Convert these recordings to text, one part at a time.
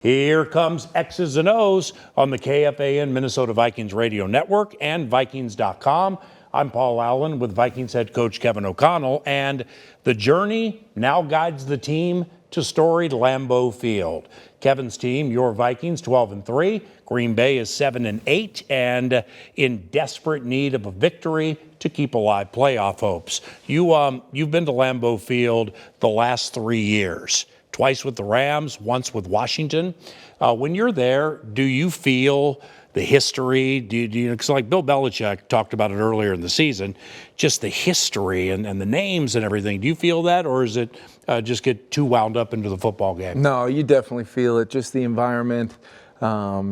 Here comes X's and O's on the KFAN Minnesota Vikings Radio Network and Vikings.com. I'm Paul Allen with Vikings head coach Kevin O'Connell, and the journey now guides the team to storied Lambeau Field. Kevin's team, your Vikings, 12-3. Green Bay is 7-8 and in desperate need of a victory to keep alive playoff hopes. You've been to Lambeau Field the last 3 years. Twice with the Rams, once with Washington. When you're there, do you feel the history? Because like Bill Belichick talked about it earlier in the season, just the history and the names and everything. Do you feel that, or is it just get too wound up into the football game? No, you definitely feel it. Just the environment,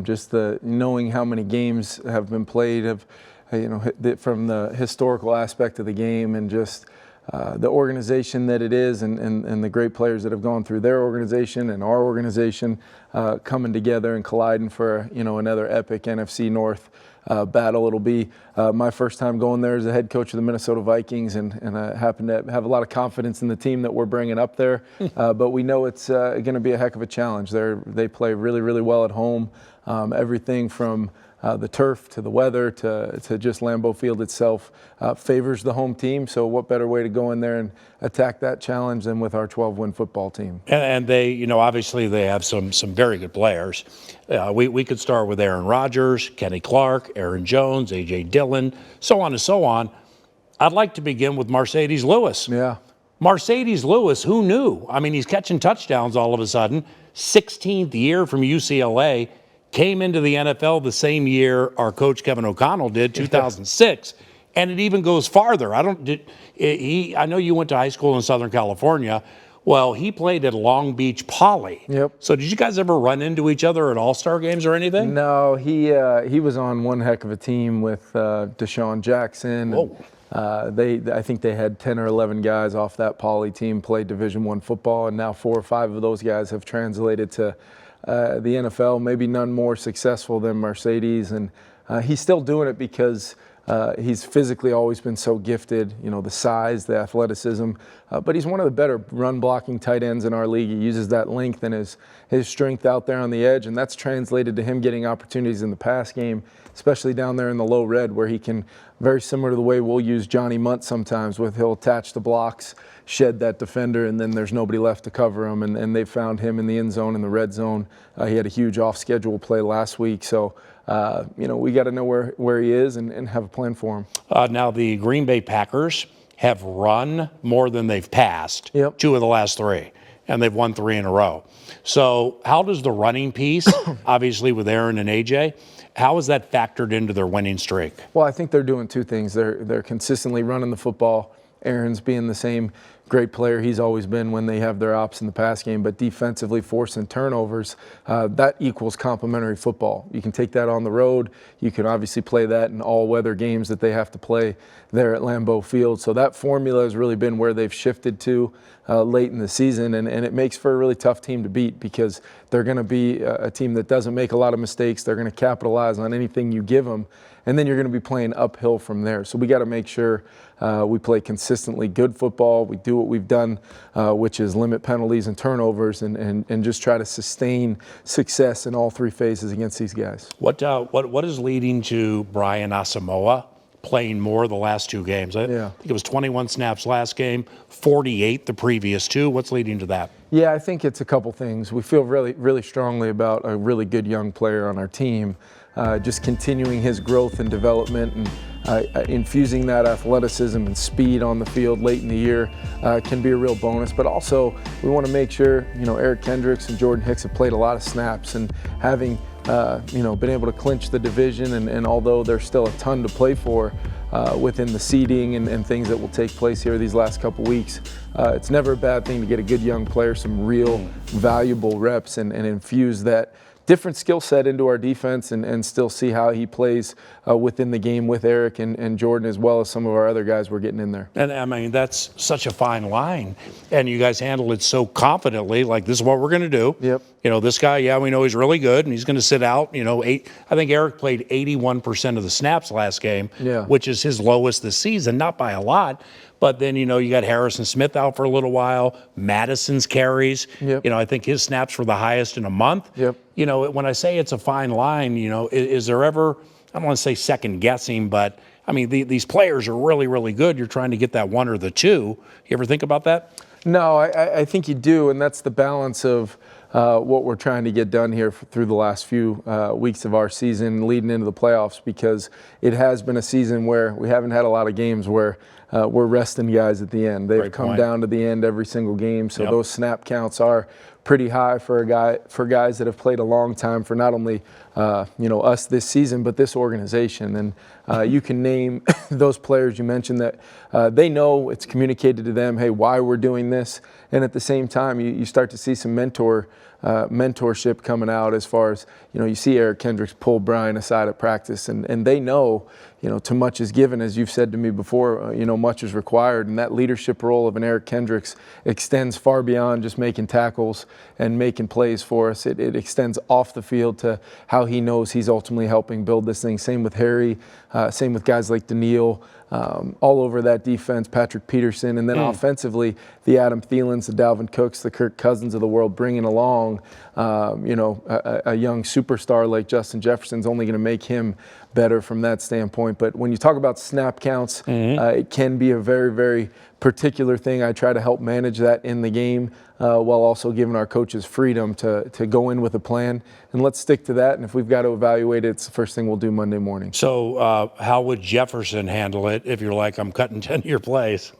just the knowing how many games have been played, from the historical aspect of the game, and just the organization that it is, and the great players that have gone through their organization and our organization coming together and colliding for another epic NFC North battle. It'll be my first time going there as a head coach of the Minnesota Vikings, and I happen to have a lot of confidence in the team that we're bringing up there. But we know it's going to be a heck of a challenge. They play really, really well at home. Everything from the turf to the weather to just Lambeau Field itself favors the home team. So what better way to go in there and attack that challenge than with our 12-win football team? And they, obviously they have some very good players. We could start with Aaron Rodgers, Kenny Clark, Aaron Jones, A.J. Dillon, so on and so on. I'd like to begin with Marcedes Lewis. Yeah. Marcedes Lewis, who knew? I mean, he's catching touchdowns all of a sudden. 16th year from UCLA. Came into the NFL the same year our coach Kevin O'Connell did, 2006, and it even goes farther. I know you went to high school in Southern California. Well, he played at Long Beach Poly. Yep. So did you guys ever run into each other at All-Star games or anything? No, he was on one heck of a team with Deshaun Jackson. Whoa. I think they had 10 or 11 guys off that Poly team played Division I football, and now 4 or 5 of those guys have translated to the NFL, maybe none more successful than Marcedes, and he's still doing it because he's physically always been so gifted, the size, the athleticism, but he's one of the better run-blocking tight ends in our league. He uses that length and his strength out there on the edge, and that's translated to him getting opportunities in the pass game, especially down there in the low red, where he can, very similar to the way we'll use Johnny Munt sometimes, he'll attach the blocks, shed that defender, and then there's nobody left to cover him, and they found him in the end zone, in the red zone. He had a huge off-schedule play last week, so we got to know where he is and have a plan for him. Now, the Green Bay Packers have run more than they've passed, Yep. 2 of the last 3, and they've won 3 in a row. So how does the running piece, obviously with Aaron and A.J., how is that factored into their winning streak? Well, I think they're doing 2 things. They're consistently running the football. Aaron's being the same great player he's always been when they have their ops in the pass game, but defensively forcing turnovers, that equals complementary football. You can take that on the road. You can obviously play that in all-weather games that they have to play there at Lambeau Field. So that formula has really been where they've shifted to late in the season, and it makes for a really tough team to beat because they're going to be a team that doesn't make a lot of mistakes. They're going to capitalize on anything you give them, and then you're going to be playing uphill from there. So we got to make sure we play consistently good football. We do what we've done, which is limit penalties and turnovers, and just try to sustain success in all 3 phases against these guys. What is leading to Brian Asamoah playing more the last 2 games? I think it was 21 snaps last game, 48 the previous 2. What's leading to that? Yeah, I think it's a couple things. We feel really, really strongly about a really good young player on our team, just continuing his growth and development, and infusing that athleticism and speed on the field late in the year can be a real bonus. But also, we want to make sure, Eric Kendricks and Jordan Hicks have played a lot of snaps, and having been able to clinch the division, and although there's still a ton to play for within the seeding and things that will take place here these last couple weeks, it's never a bad thing to get a good young player some real valuable reps and infuse that different skill set into our defense and still see how he plays within the game with Eric and Jordan, as well as some of our other guys we're getting in there. And I mean, that's such a fine line. And you guys handled it so confidently, like this is what we're going to do. Yep. This guy, yeah, we know he's really good, and he's going to sit out. I think Eric played 81% of the snaps last game, Yeah. which is his lowest this season, not by a lot. But then, you got Harrison Smith out for a little while. Madison's carries. Yep. I think his snaps were the highest in a month. Yep. When I say it's a fine line, is there ever, I don't want to say second guessing, but I mean, these players are really, really good. You're trying to get that one or the two. You ever think about that? No, I think you do, and that's the balance of what we're trying to get done here through the last few weeks of our season leading into the playoffs, because it has been a season where we haven't had a lot of games where we're resting guys at the end. They've come down to the end every single game, so those snap counts are pretty high for guys that have played a long time for not only us this season, but this organization. And you can name those players you mentioned that they know it's communicated to them, hey, why we're doing this. And at the same time, you start to see some mentorship coming out as far as, you see Eric Kendricks pull Brian aside at practice, and they know, too much is given, as you've said to me before, much is required. And that leadership role of an Eric Kendricks extends far beyond just making tackles and making plays for us. It extends off the field to how he knows he's ultimately helping build this thing. Same with Harry, same with guys like Daniil, all over that defense, Patrick Peterson, and then offensively, the Adam Thielens, the Dalvin Cooks, the Kirk Cousins of the world, bringing along, a young superstar like Justin Jefferson's only going to make him better from that standpoint. But when you talk about snap counts, it can be a very, very particular thing. I try to help manage that in the game while also giving our coaches freedom to go in with a plan. And let's stick to that. And if we've got to evaluate it, it's the first thing we'll do Monday morning. So how would Jefferson handle it if you're like, I'm cutting 10 of your plays?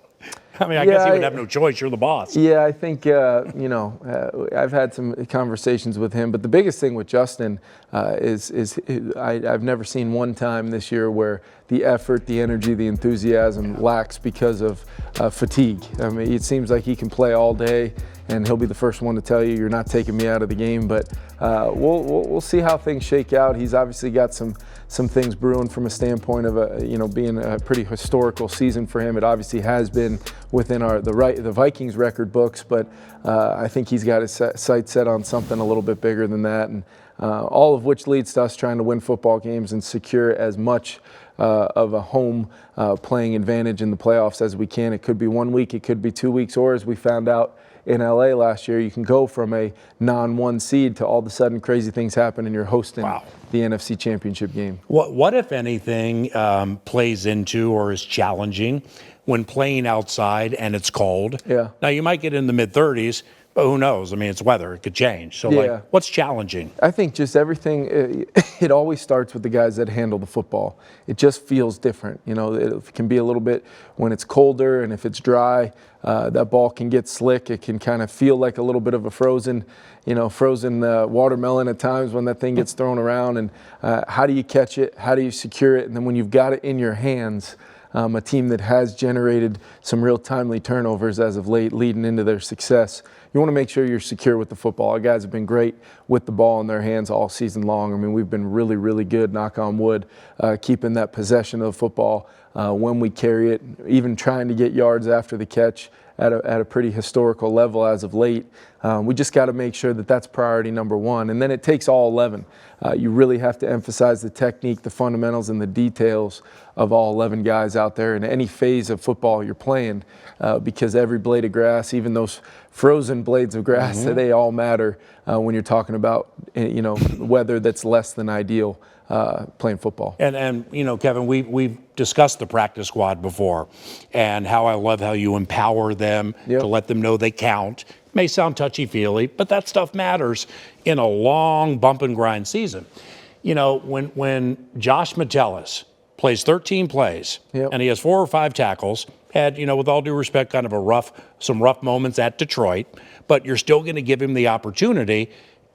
I mean, I guess he would have no choice. You're the boss. Yeah, I think, I've had some conversations with him. But the biggest thing with Justin is I've never seen one time this year where the effort, the energy, the enthusiasm lacks because of fatigue. I mean, it seems like he can play all day, and he'll be the first one to tell you, you're not taking me out of the game. But we'll see how things shake out. He's obviously got some things brewing from a standpoint of being a pretty historical season for him. It obviously has been within the Vikings record books, but I think he's got his sights set on something a little bit bigger than that, and all of which leads to us trying to win football games and secure as much of a home playing advantage in the playoffs as we can. It could be 1 week, it could be 2 weeks, or as we found out in LA last year, you can go from a non-1 seed to all of a sudden crazy things happen and you're hosting the NFC Championship game. What if anything, plays into or is challenging when playing outside and it's cold? Yeah. Now, you might get in the mid-30s, but who knows? I mean, it's weather. It could change. So, what's challenging? I think just everything, it always starts with the guys that handle the football. It just feels different. It can be a little bit when it's colder, and if it's dry, that ball can get slick. It can kind of feel like a little bit of a frozen watermelon at times when that thing gets thrown around. And how do you catch it? How do you secure it? And then when you've got it in your hands, a team that has generated some real timely turnovers as of late leading into their success, you want to make sure you're secure with the football. Our guys have been great with the ball in their hands all season long. I mean, we've been really, really good, knock on wood, keeping that possession of the football when we carry it, even trying to get yards after the catch at a pretty historical level as of late. We just got to make sure that that's priority number one. And then it takes all 11. You really have to emphasize the technique, the fundamentals, and the details of all 11 guys out there in any phase of football you're playing, because every blade of grass, even those frozen blades of grass, they all matter when you're talking about weather that's less than ideal playing football. And Kevin, we've discussed the practice squad before, and how I love how you empower them to let them know they count. May sound touchy-feely, but that stuff matters in a long bump and grind season. When Josh Metellus plays 13 plays and he has 4 or 5 tackles, had, with all due respect, kind of some rough moments at Detroit, but you're still going to give him the opportunity,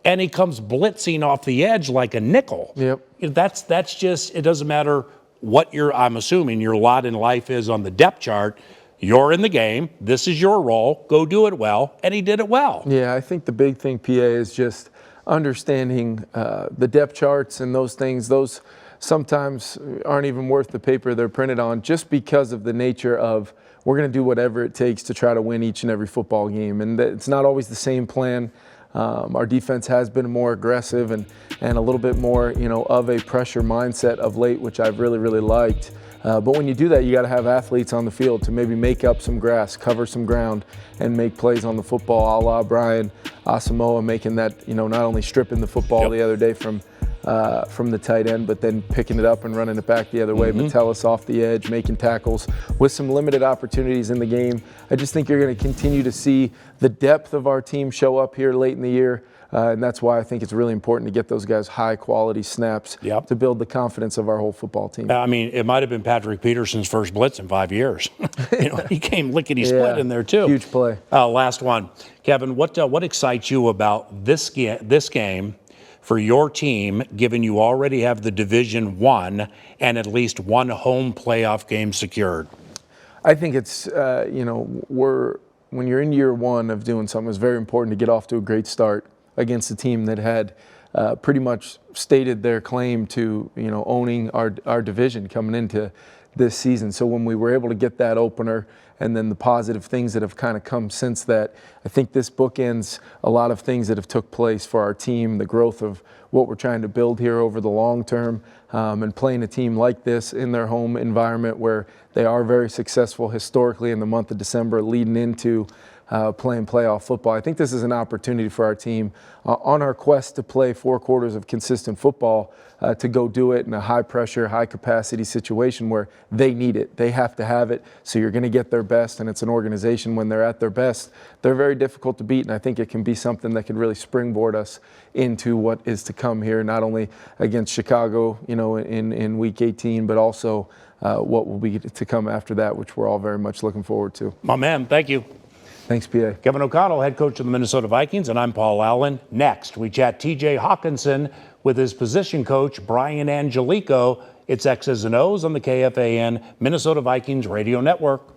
and he comes blitzing off the edge like a nickel. That's just, it doesn't matter what I'm assuming your lot in life is on the depth chart. You're in the game. This is your role. Go do it well. And he did it well. Yeah, I think the big thing, PA, is just understanding the depth charts and those things. Those sometimes aren't even worth the paper they're printed on, just because of the nature of we're going to do whatever it takes to try to win each and every football game. And it's not always the same plan. Our defense has been more aggressive and a little bit more, of a pressure mindset of late, which I've really, really liked. But when you do that, you got to have athletes on the field to maybe make up some grass, cover some ground, and make plays on the football, a la Brian Asamoah making that, not only stripping the football the other day from the tight end, but then picking it up and running it back the other way. Metellus off the edge, making tackles with some limited opportunities in the game. I just think you're going to continue to see the depth of our team show up here late in the year. And that's why I think it's really important to get those guys high-quality snaps to build the confidence of our whole football team. I mean, it might have been Patrick Peterson's first blitz in 5 years. He came lickety-split in there, too. Huge play. Last one. Kevin, what excites you about this game for your team, given you already have the Division I and at least one home playoff game secured? I think it's, when you're in year one of doing something, it's very important to get off to a great start against a team that had pretty much stated their claim to, owning our division coming into this season. So when we were able to get that opener and then the positive things that have kind of come since that, I think this bookends a lot of things that have took place for our team, the growth of what we're trying to build here over the long term, and playing a team like this in their home environment where they are very successful historically in the month of December leading into playing playoff football. I think this is an opportunity for our team on our quest to play 4 quarters of consistent football to go do it in a high-pressure, high-capacity situation where they need it. They have to have it, so you're going to get their best, and it's an organization when they're at their best. They're very difficult to beat, and I think it can be something that can really springboard us into what is to come here, not only against Chicago, in Week 18, but also what will be to come after that, which we're all very much looking forward to. My man, thank you. Thanks, PA. Kevin O'Connell, head coach of the Minnesota Vikings, and I'm Paul Allen. Next, we chat TJ Hawkinson with his position coach, Brian Angelico. It's X's and O's on the KFAN Minnesota Vikings Radio Network.